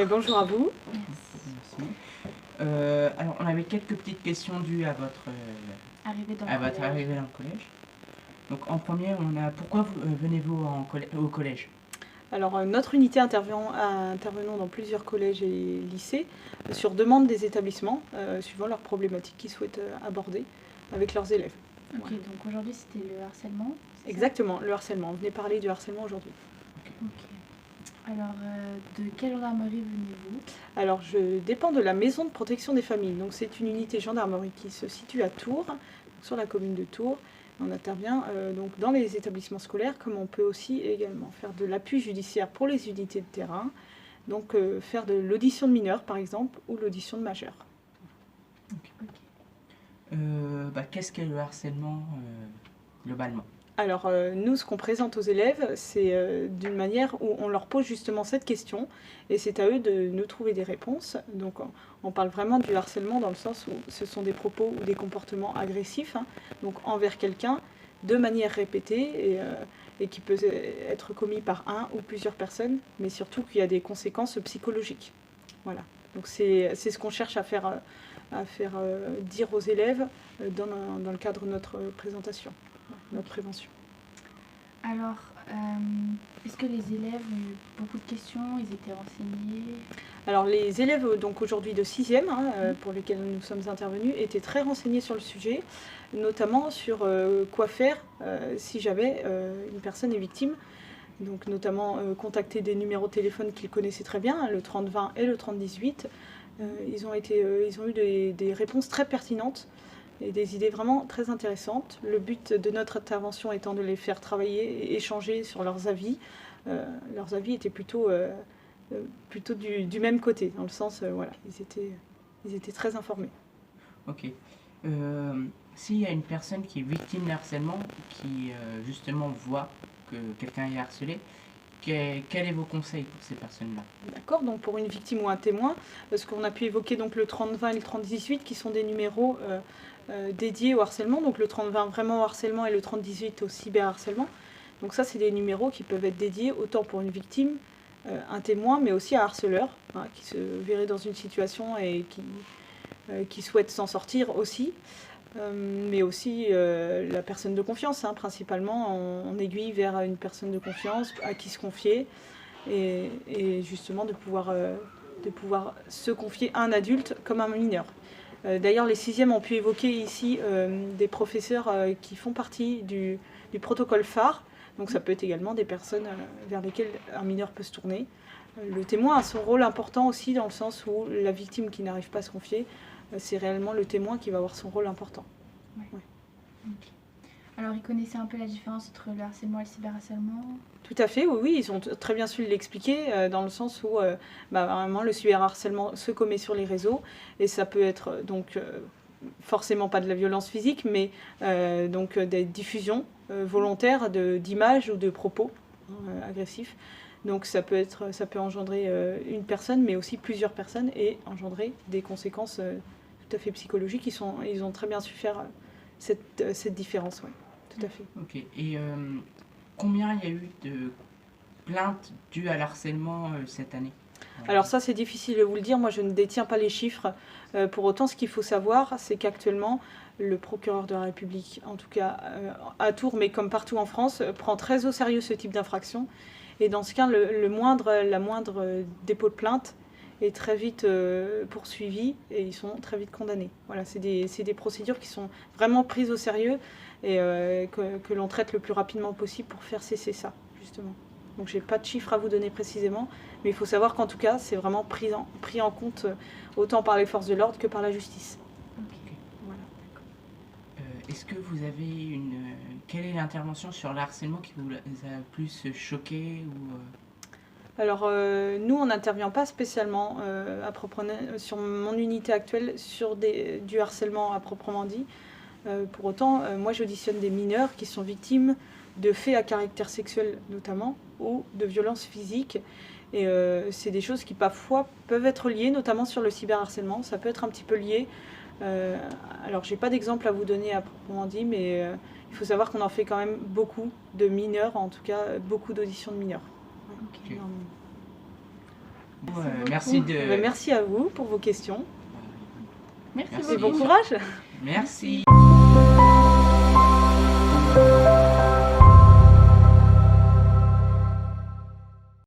Bonjour à vous. Merci. Alors, on avait quelques petites questions dues à votre arrivée dans le collège. Donc, en premier, on a pourquoi venez-vous au collège? Alors, notre unité intervenant dans plusieurs collèges et lycées sur demande des établissements, suivant leurs problématiques qu'ils souhaitent aborder avec leurs élèves. Ok, Voilà. donc aujourd'hui c'était le harcèlement. Exactement, le harcèlement. On venait parler du harcèlement aujourd'hui. Ok. Alors, de quelle gendarmerie venez-vous? Alors, je dépends de la maison de protection des familles. Donc, c'est une unité gendarmerie qui se situe à Tours, sur la commune de Tours. On intervient donc dans les établissements scolaires, comme on peut aussi également faire de l'appui judiciaire pour les unités de terrain, donc faire de l'audition de mineurs par exemple, ou l'audition de majeurs. Qu'est-ce qu'est le harcèlement globalement? Alors nous, ce qu'on présente aux élèves, c'est d'une manière où on leur pose justement cette question, et c'est à eux de nous trouver des réponses. Donc on parle vraiment du harcèlement dans le sens où ce sont des propos ou des comportements agressifs, donc envers quelqu'un, de manière répétée, et qui peut être commis par un ou plusieurs personnes, mais surtout qu'il y a des conséquences psychologiques. Voilà. Donc c'est ce qu'on cherche à faire dire aux élèves dans le cadre de notre présentation. Notre prévention. Alors, est-ce que les élèves ont eu beaucoup de questions? Ils étaient renseignés? Alors les élèves donc aujourd'hui de 6e, pour lesquels nous sommes intervenus, étaient très renseignés sur le sujet, notamment sur quoi faire si jamais une personne est victime. Donc notamment contacter des numéros de téléphone qu'ils connaissaient très bien, le 30-20 et le 30-18. Ils ont eu des réponses très pertinentes et des idées vraiment très intéressantes. Le but de notre intervention étant de les faire travailler et échanger sur leurs avis. Leurs avis étaient plutôt du même côté, dans le sens, voilà, ils étaient très informés. Ok. S'il y a une personne qui est victime de harcèlement, qui justement voit que quelqu'un est harcelé, quels sont vos conseils pour ces personnes-là? D'accord, donc pour une victime ou un témoin, ce qu'on a pu évoquer donc le 30-20 et le 30-18 qui sont des numéros dédiés au harcèlement, donc le 30-20 vraiment au harcèlement et le 30-18 au cyberharcèlement. Donc ça, c'est des numéros qui peuvent être dédiés autant pour une victime, un témoin, mais aussi à harceleur, qui se verrait dans une situation et qui souhaite s'en sortir aussi. Mais aussi la personne de confiance, principalement on aiguille vers une personne de confiance à qui se confier et justement de pouvoir se confier à un adulte comme un mineur. D'ailleurs les 6e ont pu évoquer ici des professeurs qui font partie du protocole phare, donc ça peut être également des personnes vers lesquelles un mineur peut se tourner. Le témoin a son rôle important aussi dans le sens où la victime qui n'arrive pas à se confier, c'est réellement le témoin qui va avoir son rôle important. Ouais. Okay. Alors, ils connaissaient un peu la différence entre le harcèlement et le cyberharcèlement? Tout à fait, oui, ils ont très bien su l'expliquer, dans le sens où vraiment le cyberharcèlement se commet sur les réseaux, et ça peut être donc forcément pas de la violence physique, mais donc des diffusions volontaires d'images ou de propos agressifs. Donc ça peut engendrer une personne, mais aussi plusieurs personnes, et engendrer des conséquences tout à fait psychologiques. Ils ont très bien su faire cette différence, oui, tout à fait. Ok, et combien il y a eu de plaintes dues à l'harcèlement cette année? Alors ça, c'est difficile de vous le dire, moi je ne détiens pas les chiffres. Pour autant, ce qu'il faut savoir, c'est qu'actuellement, le procureur de la République, en tout cas à Tours, mais comme partout en France, prend très au sérieux ce type d'infraction. Et dans ce cas, la moindre dépôt de plainte est très vite poursuivi et ils sont très vite condamnés. Voilà, c'est des procédures qui sont vraiment prises au sérieux et que l'on traite le plus rapidement possible pour faire cesser ça, justement. Donc j'ai pas de chiffres à vous donner précisément, mais il faut savoir qu'en tout cas, c'est vraiment pris en compte autant par les forces de l'ordre que par la justice. Okay. Voilà. Est-ce que vous avez quelle est l'intervention sur le harcèlement qui vous a plus choqué ou Alors nous, on n'intervient pas spécialement sur mon unité actuelle sur du harcèlement à proprement dit. Pour autant, moi j'auditionne des mineurs qui sont victimes de faits à caractère sexuel notamment, ou de violences physiques. Et c'est des choses qui parfois peuvent être liées, notamment sur le cyberharcèlement. Ça peut être un petit peu lié. Alors j'ai pas d'exemple à vous donner à proprement dit, mais il faut savoir qu'on en fait quand même beaucoup de mineurs, en tout cas beaucoup d'auditions de mineurs. Okay. Merci. Merci Merci à vous pour vos questions. Merci Et beaucoup. bon courage. Merci.